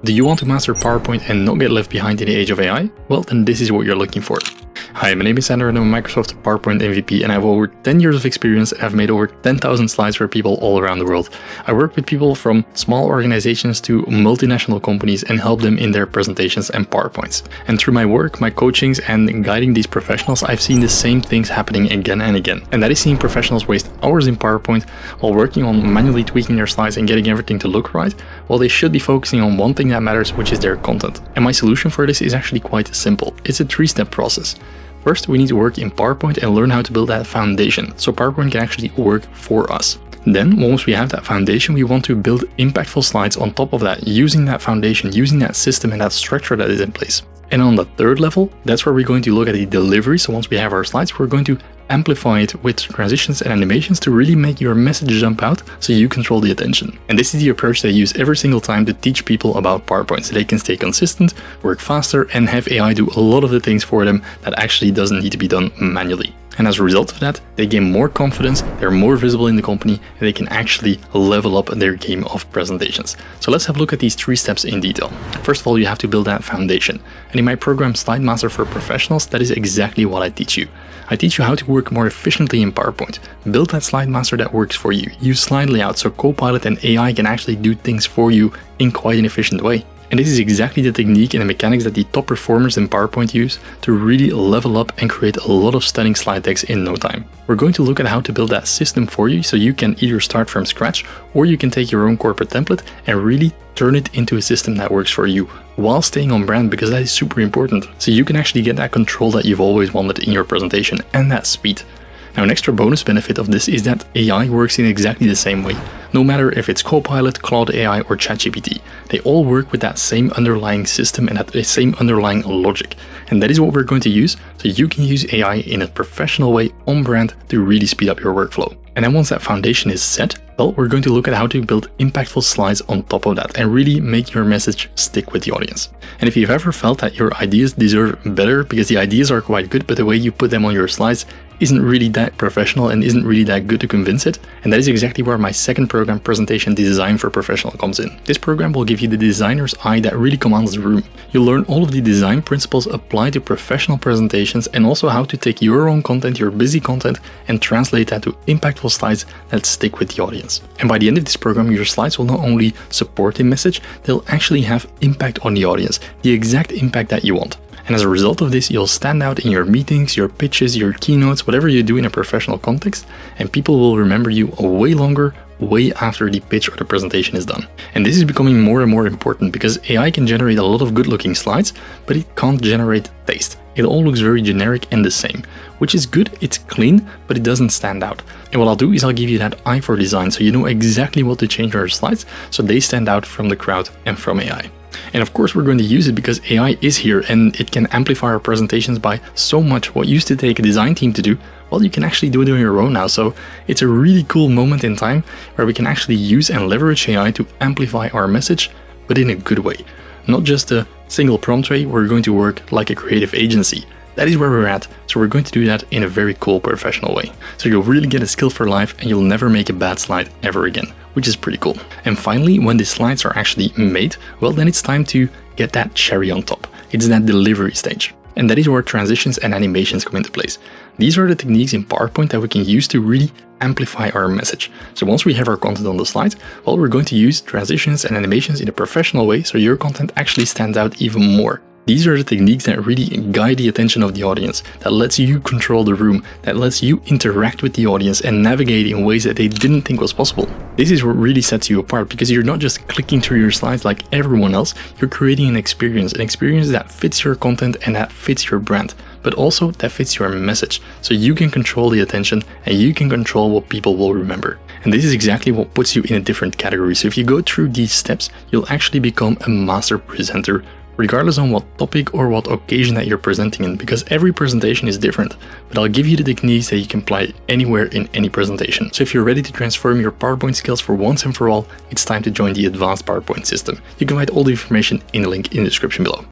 Do you want to master PowerPoint and not get left behind in the age of AI? Well, then this is what you're looking for. Hi, my name is Sander and I'm a Microsoft PowerPoint MVP, and I have over 10 years of experience and I've made over 10,000 slides for people all around the world. I work with people from small organizations to multinational companies and help them in their presentations and PowerPoints. And through my work, my coachings and guiding these professionals, I've seen the same things happening again and again. And that is seeing professionals waste hours in PowerPoint while working on manually tweaking their slides and getting everything to look right, while they should be focusing on one thing that matters, which is their content. And my solution for this is actually quite simple. It's a 3-step process. First, we need to work in PowerPoint and learn how to build that foundation, so PowerPoint can actually work for us. Then, once we have that foundation, we want to build impactful slides on top of that, using that foundation, using that system and that structure that is in place. And on the third level, that's where we're going to look at the delivery. So once we have our slides, we're going to amplify it with transitions and animations to really make your message jump out so you control the attention. And this is the approach that I use every single time to teach people about PowerPoint so they can stay consistent, work faster, and have AI do a lot of the things for them that actually doesn't need to be done manually. And as a result of that, they gain more confidence, they're more visible in the company, and they can actually level up their game of presentations. So let's have a look at these 3 steps in detail. First of all, you have to build that foundation. And in my program Slide Master for Professionals, that is exactly what I teach you. I teach you how to work more efficiently in PowerPoint. Build that slide master that works for you. Use slide layout so Copilot and AI can actually do things for you in quite an efficient way. And this is exactly the technique and the mechanics that the top performers in PowerPoint use to really level up and create a lot of stunning slide decks in no time. We're going to look at how to build that system for you so you can either start from scratch or you can take your own corporate template and really turn it into a system that works for you while staying on brand, because that is super important. So you can actually get that control that you've always wanted in your presentation and that speed. Now, an extra bonus benefit of this is that AI works in exactly the same way. No matter if it's Copilot, Claude AI, or ChatGPT, they all work with that same underlying system and that same underlying logic. And that is what we're going to use, so you can use AI in a professional way on brand to really speed up your workflow. And then once that foundation is set, well, we're going to look at how to build impactful slides on top of that and really make your message stick with the audience. And if you've ever felt that your ideas deserve better because the ideas are quite good, but the way you put them on your slides isn't really that professional and isn't really that good to convince it, and that is exactly where my second program, Presentation Design for Professional, comes in. This program will give you the designer's eye that really commands the room. You'll learn all of the design principles applied to professional presentations and also how to take your own content, your busy content, and translate that to impactful slides that stick with the audience. And by the end of this program, your slides will not only support the message, they'll actually have impact on the audience, the exact impact that you want. And as a result of this, you'll stand out in your meetings, your pitches, your keynotes, whatever you do in a professional context, and people will remember you way longer, way after the pitch or the presentation is done. And this is becoming more and more important because AI can generate a lot of good looking slides, but it can't generate taste. It all looks very generic and the same, which is good, it's clean, but it doesn't stand out. And what I'll do is I'll give you that eye for design so you know exactly what to change on your slides so they stand out from the crowd and from AI. And of course, we're going to use it because AI is here and it can amplify our presentations by so much. What used to take a design team to do, well, you can actually do it on your own now. So it's a really cool moment in time where we can actually use and leverage AI to amplify our message, but in a good way. Not just a single prompt way, we're going to work like a creative agency. That is where we're at, so we're going to do that in a very cool professional way. So you'll really get a skill for life and you'll never make a bad slide ever again, which is pretty cool. And finally, when the slides are actually made, well, then it's time to get that cherry on top. It's that delivery stage. And that is where transitions and animations come into place. These are the techniques in PowerPoint that we can use to really amplify our message. So once we have our content on the slides, well, we're going to use transitions and animations in a professional way so your content actually stands out even more. These are the techniques that really guide the attention of the audience, that lets you control the room, that lets you interact with the audience and navigate in ways that they didn't think was possible. This is what really sets you apart because you're not just clicking through your slides like everyone else, you're creating an experience that fits your content and that fits your brand, but also that fits your message. So you can control the attention and you can control what people will remember. And this is exactly what puts you in a different category. So if you go through these steps, you'll actually become a master presenter, regardless on what topic or what occasion that you're presenting in, because every presentation is different. But I'll give you the techniques that you can apply anywhere in any presentation. So if you're ready to transform your PowerPoint skills for once and for all, it's time to join the advanced PowerPoint system. You can find all the information in the link in the description below.